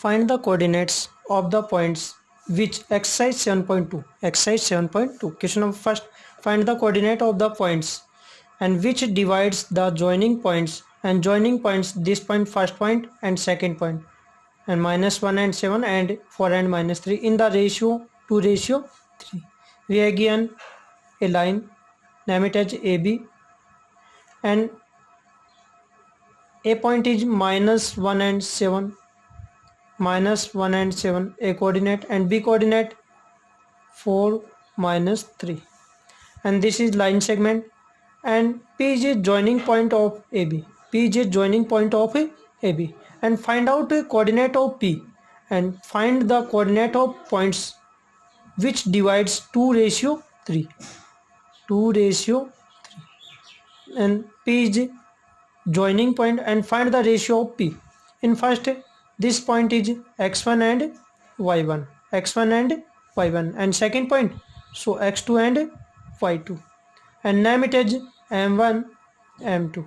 Find the coordinates of the points which exercise 7.2 question number first. Find the coordinate of the points and which divides the joining points and joining points, this point, first point and second point, and -1 and 7 and 4 and -3 in the ratio 2:3. We are given a line, name it as AB, and A point is -1 and 7, -1 and 7 A coordinate, and B coordinate 4 -3, and this is line segment, and P is a joining point of AB. P is a joining point of AB, and find out a coordinate of P and find the coordinate of points which divides 2:3. 2:3, and P is joining point, and find the ratio of P. In first, this point is x1 and y1, x1 and y1, and second point, so x2 and y2, and name it as m1 m2,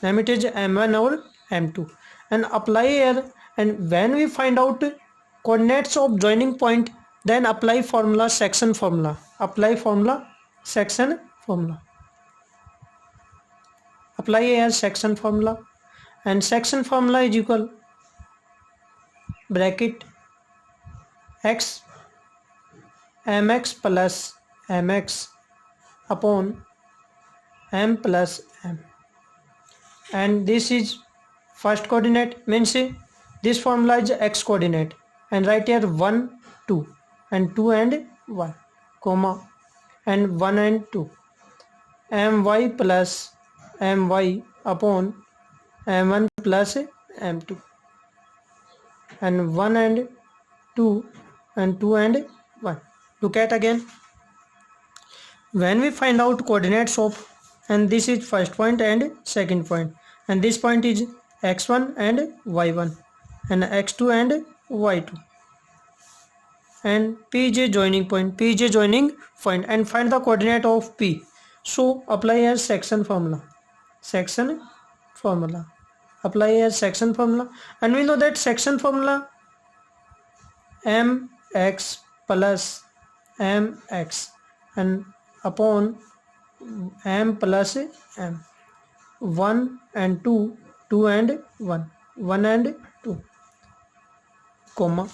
name it as m1 or m2, and apply here. And when we find out coordinates of joining point, then apply formula, section formula, apply formula, section formula, apply here section formula, and section formula is equal bracket x mx plus mx upon m plus m, and this is first coordinate, means this formula is x coordinate, and write here 1 2 and 2 and 1 comma and 1 and 2, my plus my upon m1 plus m2, and 1 and 2 and 2 and 1. Look at again, when we find out coordinates of, and this is first point and second point, and this point is x1 and y1 and x2 and y2, and P is a joining point, P is a joining point, and find the coordinate of P. So apply as section formula, section formula, apply as section formula, and we know that section formula mx plus mx and upon m plus m, 1 and 2, 2 and 1, 1 and 2 comma,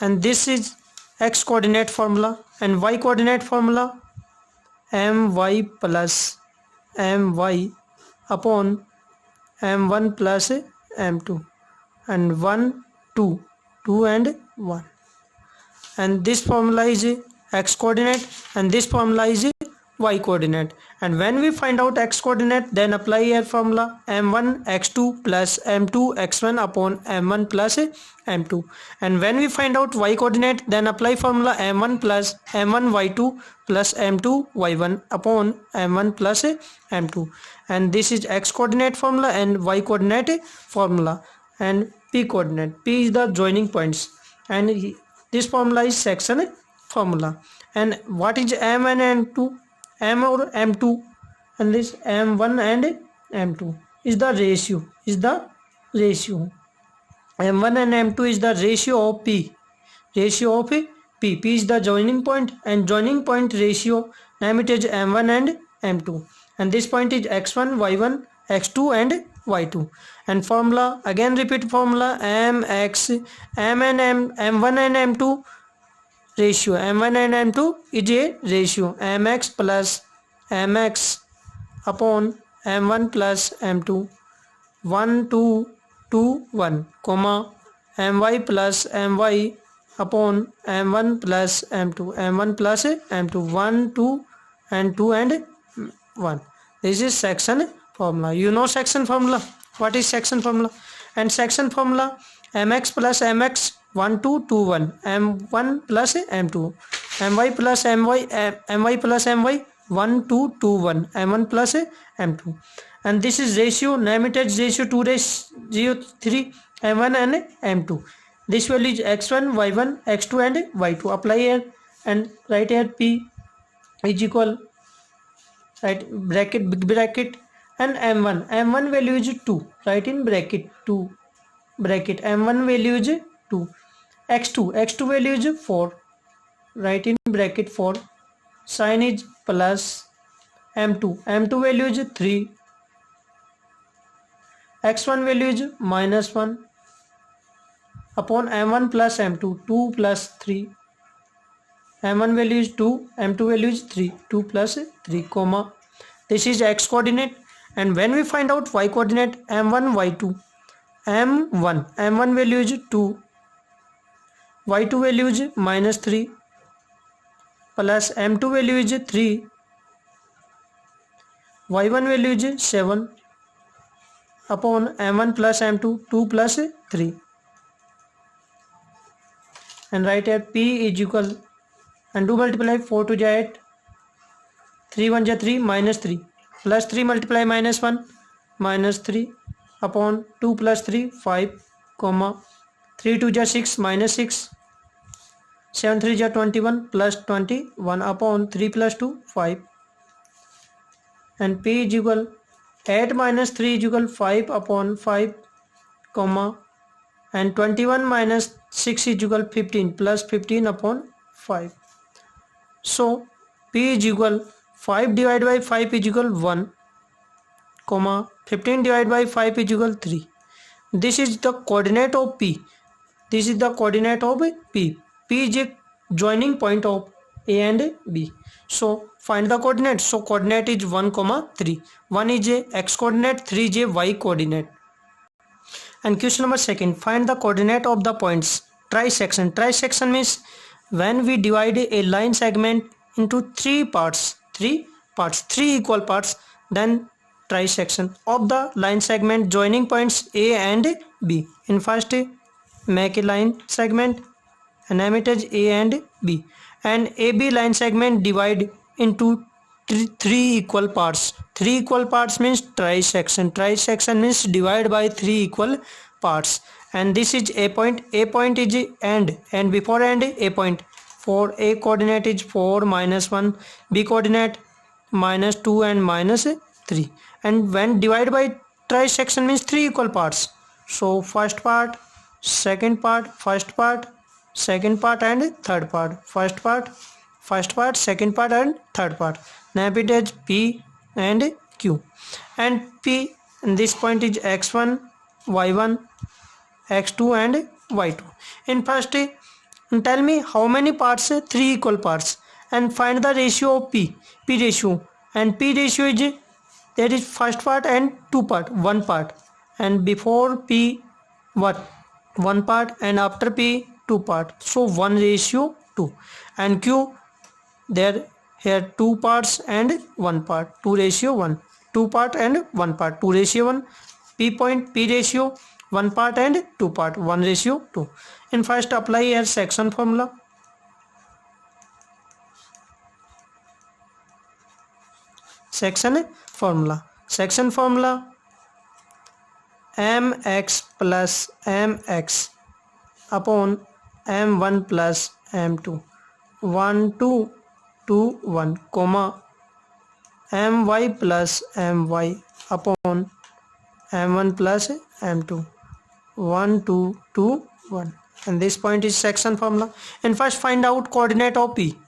and this is x coordinate formula, and y coordinate formula my plus my upon m1 plus m2, and 1 2 2 and 1, and this formula is x coordinate, and this formula is y coordinate. And when we find out x coordinate, then apply here formula m1 x2 plus m2 x1 upon m1 plus m2, and when we find out y coordinate, then apply formula m1 plus m1 y2 plus m2 y1 upon m1 plus m2, and this is x coordinate formula and y coordinate formula, and p coordinate, p is the joining points, and this formula is section formula. And what is m and m2, m or m2, and this m1 and m2 is the ratio, m1 and m2 is the ratio of p, p is the joining point, and joining point ratio, name it as m1 and m2, and this point is x1 y1 x2 and y2, and formula, again repeat formula, mx m and m1 and m2 ratio, m1 and m2 is a ratio, mx plus mx upon m1 plus m2, 1 2 2 1 comma, my plus my upon m1 plus m2, m1 plus m2, 1 2 and 2 and 1. This is section formula. You know section formula. What is section formula? And section formula mx plus mx 1 2 2 1, m1 plus m2, my plus my plus my 1 2 2 1, m1 plus m2, and this is ratio, name it as ratio 2:3 m1 and m2. This value is x1 y1 x2 and y2. Apply here and write here p is equal, right, bracket, big bracket, and m1 value is 2, write in bracket 2 bracket, m1 value is 2. x2 value is 4, write in bracket 4, sign is plus, m2 value is 3, x1 value is minus 1 upon m1 plus m2, 2 plus 3, m1 value is 2, m2 value is 3, 2 plus 3 comma, this is x coordinate. And when we find out y coordinate, m1 y2, m1 value is 2, y2 value is minus 3 plus m2 value is 3, y1 value is 7 upon m1 plus m2, 2 plus 3, and write here p is equal, and do multiply 4 to 8, 3 1 ja 3 minus 3 plus 3 multiply minus 1 minus 3 upon 2 plus 3 5 comma 3 2 ja 6 minus 6, 7 3 ja 21 plus 21 upon 3 plus 2 5, and p is equal 8 minus 3 is equal 5 upon 5 comma, and 21 minus 6 is equal 15 plus 15 upon 5. So p is equal 5 divided by 5 is equal 1 comma 15 divided by 5 is equal 3. This is the coordinate of p. This is the coordinate of p. P is a joining point of a and b. So find the coordinate. So coordinate is 1 comma 3. 1 is a x coordinate, 3 is a y coordinate. And question number 2, find the coordinate of the points trisection. Trisection means when we divide a line segment into 3 parts, 3 equal parts, then trisection of the line segment joining points A and B. In first, make a line segment and name it as A and B, and AB line segment divide into 3 equal parts. 3 equal parts means trisection. Trisection means divide by 3 equal parts, and this is A point. A point is end, and before end A point. For A coordinate is 4 minus 1, B coordinate minus 2 and minus 3, and when divided by trisection means 3 equal parts. So first part, second part, first part, second part and third part. First part, second part and third part. Name it as P and Q, and P, and this point is x1, y1, x2 and y2. In first, tell me how many parts? 3 equal parts, and find the ratio of P ratio, and P ratio is, that is first part and 2 part, 1 part, and before P what? 1 part, and after P 2 part, so 1:2. And Q, there here 2 parts and 1 part, 2:1, 2 part and 1 part, 2:1. P point, P ratio 1 part and 2 part, 1:2. In first, apply here section formula. Section formula mx plus mx upon m1 plus m2, 1 2 2 1 comma my plus my upon m1 plus m2, 1 2 2 1, and this point is section formula. And first find out coordinate of P,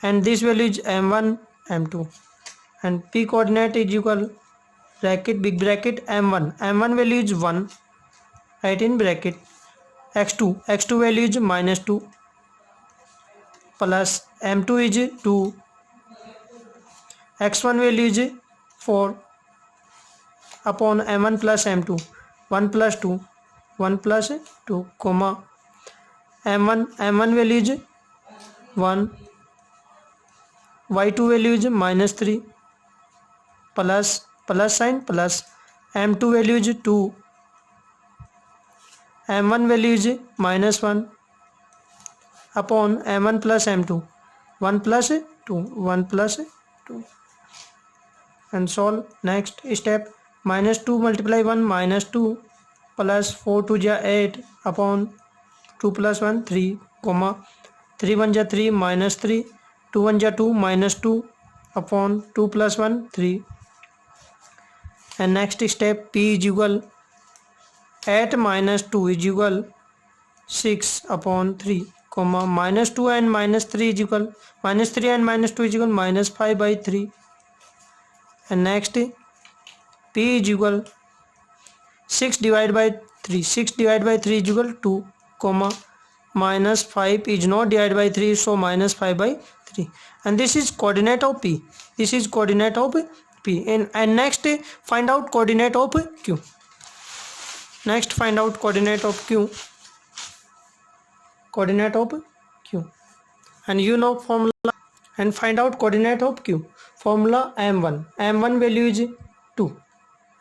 and this value is m1 m2, and P coordinate is equal bracket big bracket m1 value is 1, right in bracket, x2 value is minus 2 plus m2 is 2, x1 value is 4 upon m1 plus m2, 1 plus 2 comma m1 value is 1, y2 value is minus 3 plus sign plus m2 value is 2, m1 value is minus 1 upon m1 plus m2, 1 plus 2, and solve. Next step, minus 2 multiply 1 minus 2 plus 4 2 ja 8 upon 2 plus 1 3 comma 3 1 ja 3 minus 3, 2 1 ja 2 minus 2 upon 2 plus 1 3, and next step, P is equal 8 minus 2 is equal 6/3 comma -2 and -3 is equal -3 and -2 is equal -5/3. And next p is equal 6 divided by 3. 6 divided by 3 is equal 2 comma -5 is not divided by 3, so -5/3. And this is coordinate of p. This is coordinate of p. And next find out coordinate of q. Next find out coordinate of q. Coordinate of q. And you know formula. And find out coordinate of q. Formula m1. m1 value is 2.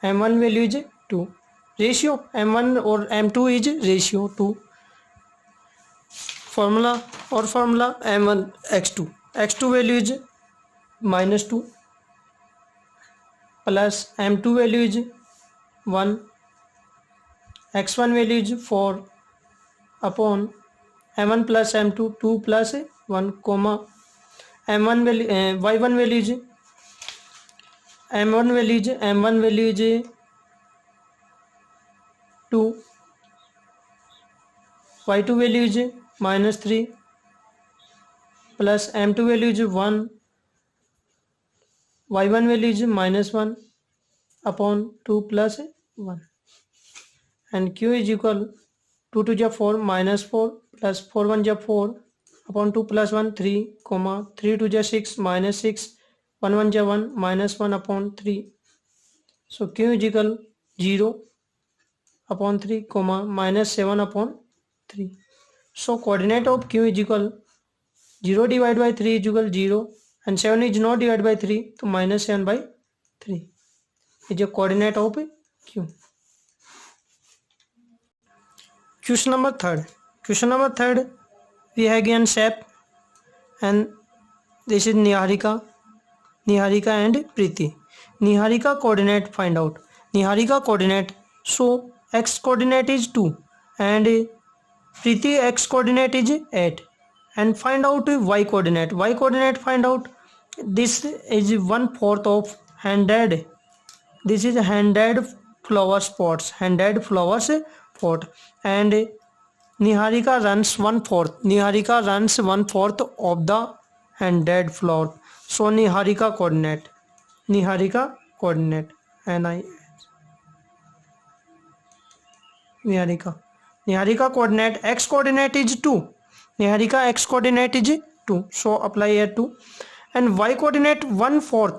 m1 value is 2. Ratio m1 or m2 is ratio 2. Formula m1 x2. x2 value is -2 plus m2 value is 1. x1 value is 4 upon m1 plus m2 2 plus 1 comma m1 value y1 value is m1 value is 2, y2 value is -3 plus m2 value is 1, y1 value is -1 upon 2 plus 1. And q is equal 2 to 4 -4 plus 4 1 4 upon 2 plus 1 3 comma 3 2 6 -6 1 1 1 -1 upon 3. So q is equal 0 upon 3 comma -7 upon 3. So coordinate of q is equal 0 divided by 3 is equal 0 and 7 is not divided by 3, so -7/3 is a coordinate of q. Question number third, we have given shape, and this is Niharika and Preeti. Niharika coordinate find out. Niharika coordinate, so x coordinate is 2 and Preeti x coordinate is 8. And find out y coordinate. Y coordinate find out. This is 1/4 of 100. This is 100 flower spots. 100 flowers pot. And Niharika runs 1/4. Niharika runs 1/4 of the 100 flower. So Niharika coordinate. Niharika coordinate. Niharika coordinate. X coordinate is 2. Niharika x coordinate is 2. So apply here 2. And y coordinate 1/4.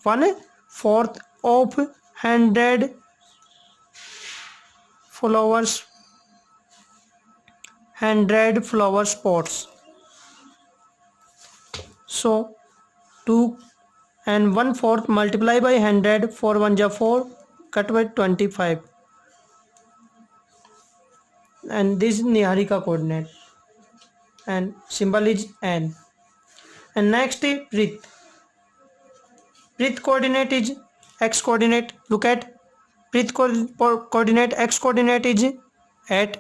1/4 of 100 flowers. 100 flower spots. So 2 and 1/4 multiply by 100. 4 1 4 cut by 25. And this is Niharika coordinate. And symbol is n. And next is Preet. Preet coordinate is x coordinate. Look at Preet coordinate. X coordinate is 8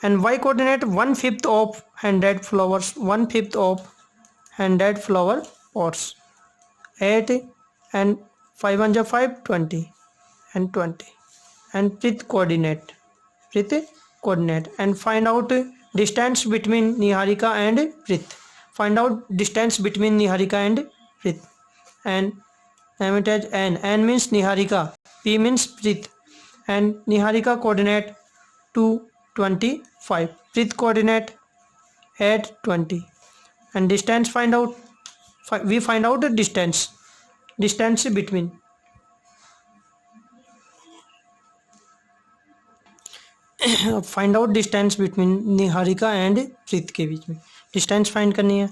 and y coordinate 1/5 of 100 flowers. 1/5 of 100 flower pots. 8 and 5 1 5 20 and 20. And Preet coordinate. And find out distance between Niharika and Preet. Find out distance between Niharika and Preet. And name it as n. N means Niharika. P means Preet. And Niharika coordinate 2 25. Preet coordinate 8 20. And distance find out. We find out the distance between. Find out distance between Niharika and Preet के बीच में distance find करनी है.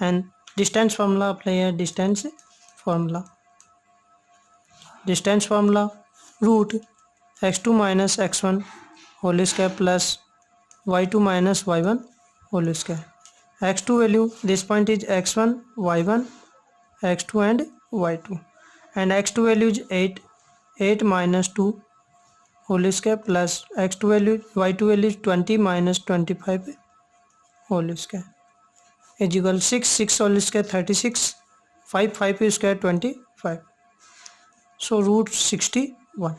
And distance formula apply है. Distance formula root x2 minus x1 whole square plus y2 minus y1 whole square. x2 value this point is x1 y1 x2 and y2 and x2 value is 8 minus 2 whole square plus x2 value y2 value 20 minus 25 whole square is equal 6 whole square 36 5 square 25. So root 61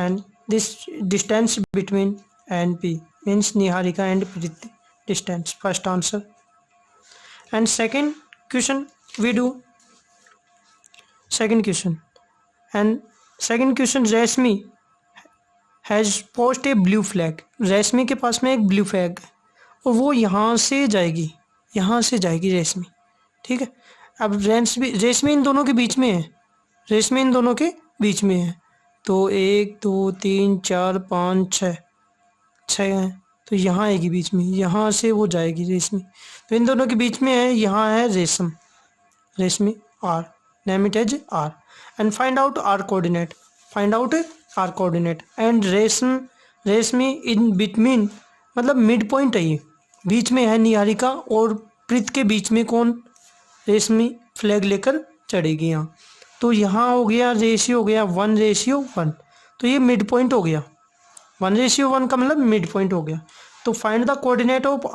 and this distance between and P means Niharika and Preeti distance. First answer. And second question we do. Second question. And second question, Rashmi has posted a blue flag. रश्मि के पास में एक blue flag है और वो यहाँ से जाएगी रश्मि, ठीक है। अब रेशमी इन दोनों के बीच में है, रेशमी इन दोनों के बीच में है, तो 1 2 3 4 5 6 है, तो यहाँ आएगी बीच में, यहाँ से वो जाएगी रेशमी, तो इन दोनों के बीच में है, यहाँ है रेशमी R, name it as R and find out R coordinate, and रेशमी in between मतलब मिड पॉइंट है, ये बीच में है निहारिका और प्रीत के बीच में कौन, रेशमी फ्लैग लेकर चढ़ेगी यहाँ, तो यहाँ हो गया रेशियो हो गया 1:1, तो ये मिड पॉइंट हो गया, 1:1 का मतलब मिड पॉइंट हो गया। तो find the coordinate of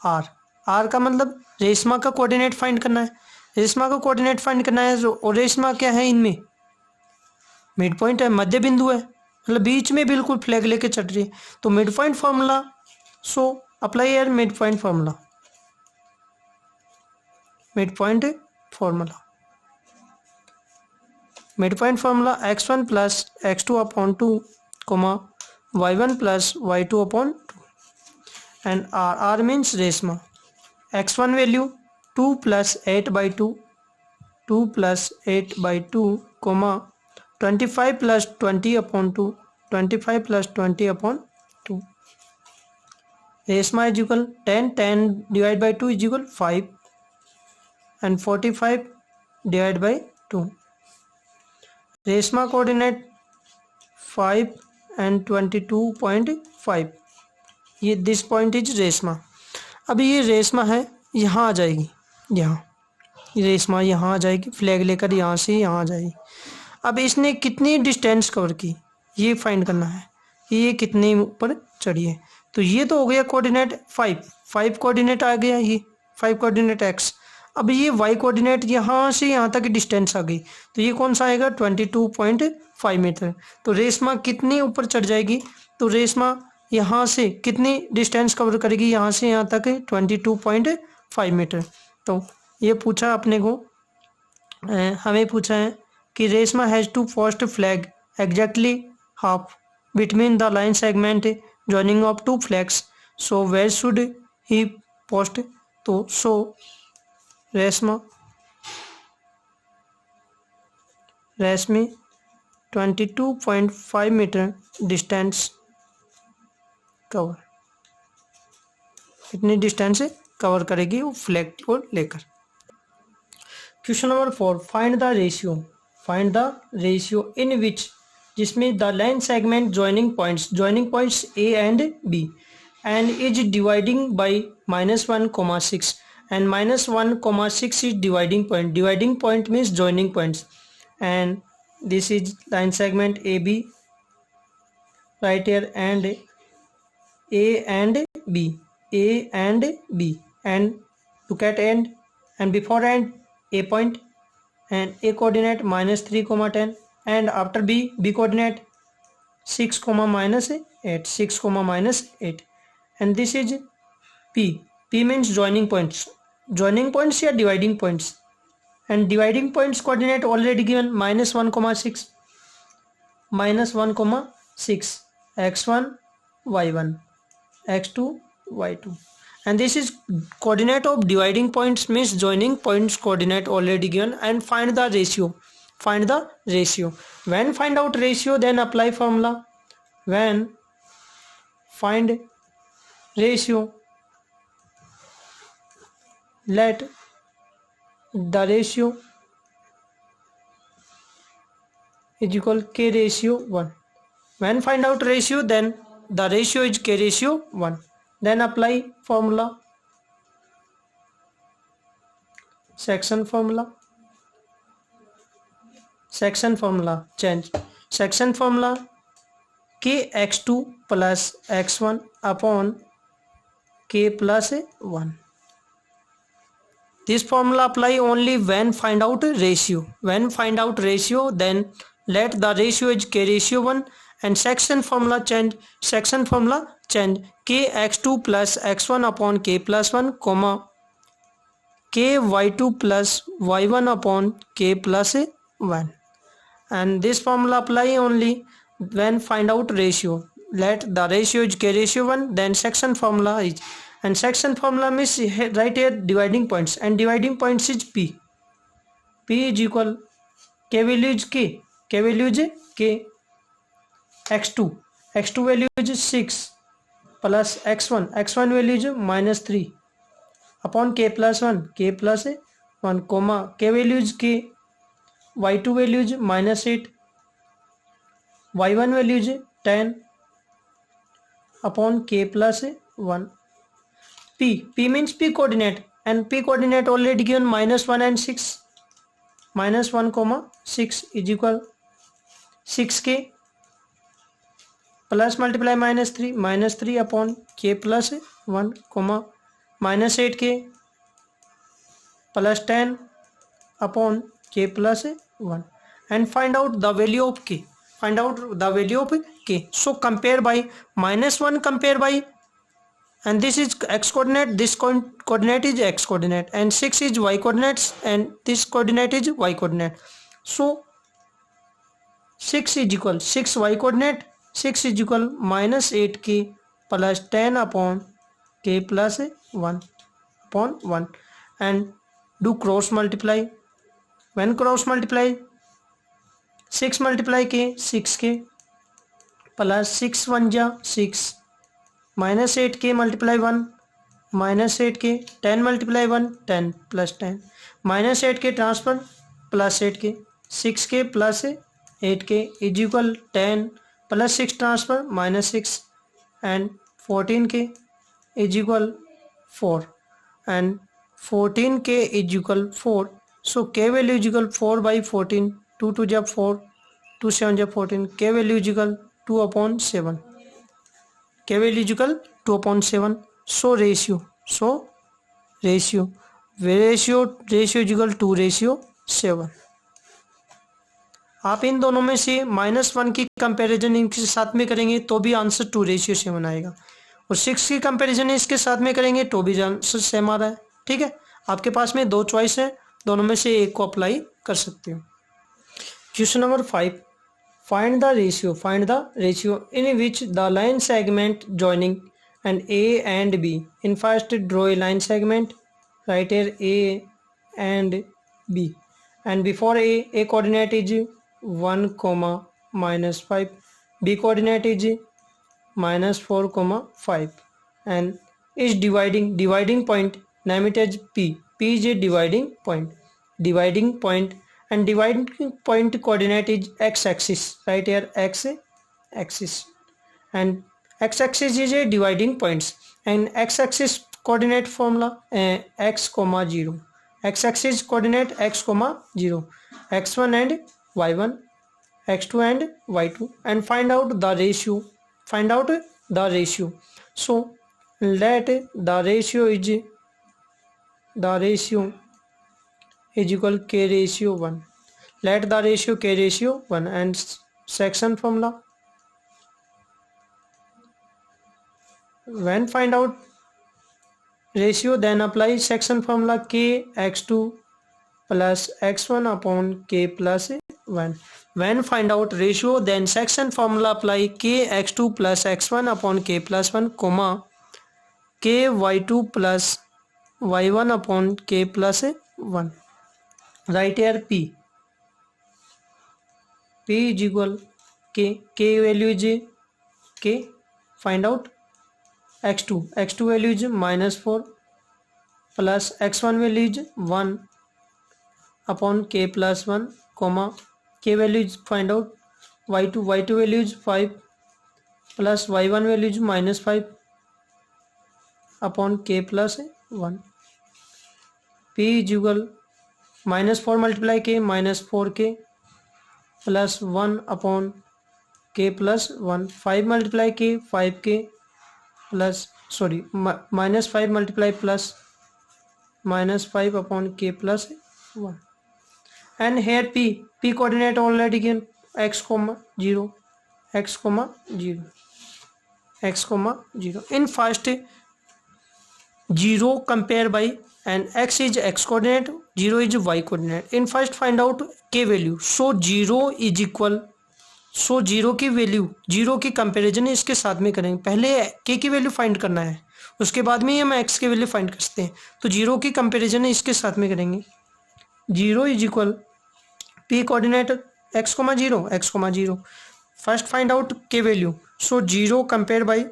R, R का मतलब रेशमा का कोऑर्डिनेट फाइंड करना है, और रेशमा क्या है, इनमें मिड पॉइंट है, मध्य बिंदु है, मतलब बीच में बिल्कुल फ्लैग लेके चढ़ रही है, तो mid point formula, so apply here mid point formula, mid point formula x1 plus x2 upon 2, y1 plus y2 upon 2, and R means Reshma, x1 value 2 plus 8/2, 2 plus 8/2, 25 plus 20 upon 2, 25 plus 20 upon 2, Reshma is equal 10 divide by 2 is equal 5 and 45 divide by 2, Reshma coordinate 5 and 22.5, ये this point is Reshma. अभी ये रेशमा है, यहाँ आ जाएगी, रेशमा यहाँ आ जाएगी, flag लेकर यहाँ से यहाँ आ जाएगी। अब इसने कितनी डिस्टेंस कवर की, ये फाइंड करना है कि ये कितने ऊपर चढ़ी है, तो ये तो हो गया कोऑर्डिनेट 5 कोऑर्डिनेट आ गया, ये 5 कोऑर्डिनेट x। अब ये y कोऑर्डिनेट यहाँ से यहाँ तक की डिस्टेंस आ गई, तो ये कौन सा आएगा 22.5 मीटर। तो रेशमा कितनी ऊपर चढ़ जाएगी, तो रेशमा यहाँ से कितनी डिस्टेंस कवर करेगी, यहाँ से यहाँ तक 22.5 मीटर। तो ये पूछा अपने को, हमें पूछा है कि Reshma has to post flag exactly half between the line segment joining of 2 flags, so where should he post. तो so Reshmi 22.5 metre distance cover, इतनी डिस्टेंस कवर करेगी वो फ्लैग को लेकर। Question number 4, find the ratio in which, जिसमें the line segment joining points A and B and is dividing by -1,6 and -1,6 is dividing point means joining points, and this is line segment AB right here, and A and B, and look at end, and before end A point, and A coordinate -3, and after B coordinate 6, -8, 6, -8, and this is P means joining points या dividing points, and dividing points coordinate already given -1,6, x1 y1, x2 y2, and this is coordinate of dividing points means joining points coordinate already given, and find the ratio. When find out ratio, then apply formula. When find ratio, let the ratio is equal k ratio 1. When find out ratio, then the ratio is k ratio 1. Then apply formula, section formula, change section formula, kx2 plus x1 upon k plus 1. This formula apply only when find out ratio. When find out ratio, then let the ratio is k ratio 1 and section formula change, k x2 plus x1 upon k plus 1 comma k y2 plus y1 upon k plus 1, and this formula apply only when find out ratio. Let the ratio is k ratio 1, then section formula is, and section formula means right here dividing points, and dividing points is p is equal k value is k x2 value is 6 plus x1 value is -3 upon k plus 1 comma k value is k, y2 value is -8, y1 value is 10 upon k plus 1. P means p coordinate, and p coordinate already given -1 and 6. -1 comma 6 is equal 6k plus multiply -3 upon k plus 1 comma -8k plus 10 upon k plus 1, and find out the value of k. So compare by -1, compare by, and this is x coordinate, this coordinate is x coordinate, and 6 is y coordinates, and this coordinate is y coordinate. So 6 is equal 6 y coordinate, 6 is equal -8k plus 10 upon k plus 1 upon 1, and do cross multiply. When cross multiply, 6 multiply k 6k plus 6 1 ja 6 -8k multiply 1 -8k, 10 multiply 1 10 plus 10 -8k transfer plus 8k, 6k plus 8k is equal 10 plus 6 transfer -6, and 14k is equal 4, and 14k is equal 4. So k value is equal 4 by 14, 2 2 ja 4, 2 7 ja 14, k value is equal 2 upon 7, k value is equal 2 upon 7. So ratio is equal 2 ratio 7. आप इन दोनों में से -1 की comparison इनके साथ में करेंगे तो भी आंसर 2 रेशियो 7 आएगा, और 6 की कंपैरिजन इसके साथ में करेंगे तो भी आंसर सेम आ रहा है। ठीक है, आपके पास में 2 चॉइस है, दोनों में से एक को अप्लाई कर सकते हो। Question number 5, find the ratio in which the line segment joining and A and B. In first draw a line segment, right here A and B, and before A coordinate is 1 comma -5, B coordinate is -4 comma 5, and is dividing point, name it as P is a dividing point, and dividing point coordinate is x-axis, right here x-axis, and x-axis is a dividing points, and x-axis coordinate formula x comma 0, x-axis coordinate x comma 0, x1 and y1, x2 and y2, and find out the ratio. So let the ratio is equal k ratio 1. Let the ratio k ratio 1, and section formula, when find out ratio, then apply section formula k x2 plus x1 upon k plus 1. When find out ratio, then section formula apply k x2 plus x1 upon k plus 1 comma k y2 plus y1 upon k plus 1. Right here p is equal k value is k, find out x2 value is -4 plus x1 value is 1 upon k plus 1 comma k value is find out y2 value is 5 plus y1 value is -5 upon k plus 1. P is equal -4 multiply k -4k plus 1 upon k plus 1, 5 multiply k 5k plus -5 multiply plus -5 upon k plus 1, and here p coordinate already given x comma 0, x comma 0, x comma 0. In first 0 compare by, and x is x coordinate, 0 is y coordinate. In first find out k value. So 0 is equal, so zero की value, zero की comparison इसके साथ में करेंगे। पहले के की value find करना है, उसके बाद में हम एक्स की वैल्यू फाइंड कर सकते हैं। तो जीरो की कंपैरिजन इसके साथ में करेंगे। Zero is equal P coordinate x comma zero, x comma zero. First find out k value, so zero compare by,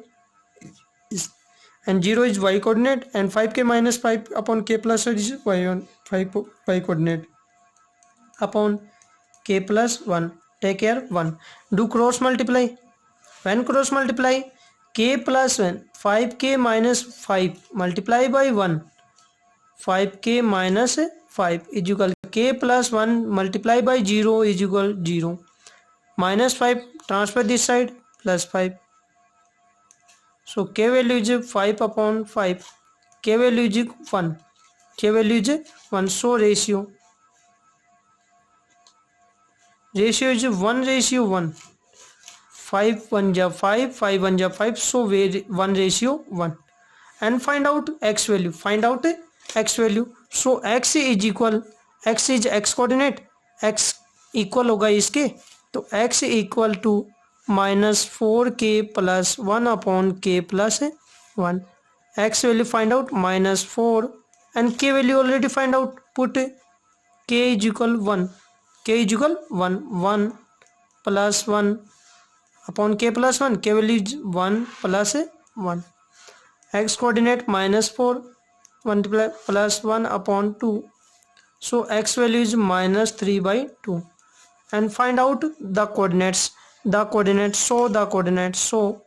and 0 is y coordinate, and 5k minus 5 upon k plus is y on 5 y coordinate upon k plus 1. Take care 1. Do cross multiply. When cross multiply, k plus 1, 5k minus 5 multiply by 1, 5k minus 5 is equal k plus 1 multiply by 0 is equal 0. Minus 5 transfer this side, plus 5. So k value is 5 upon 5. K value is 1. K value is 1. So ratio is 1:1. 5 1 ja 5, 5 1 ja 5. So 1:1. And find out x value. Find out x value. So x is equal, x is x coordinate, x equal होगा इसके, तो x equal to -4k plus 1 upon k plus 1. X value find out -4, and k value already find out. Put k is equal 1. K is equal 1. 1 plus 1 upon k plus 1. K value is 1 plus 1. X coordinate -4 multiply plus 1 upon 2. So x value is -3/2. And find out the coordinates. The coordinates. So the coordinates. So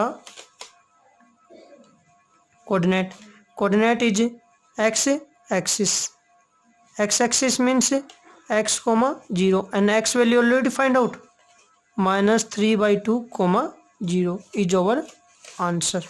the coordinate. Coordinate is x axis. X axis means x comma 0, and x value already find out. -3/2, 0 is our answer.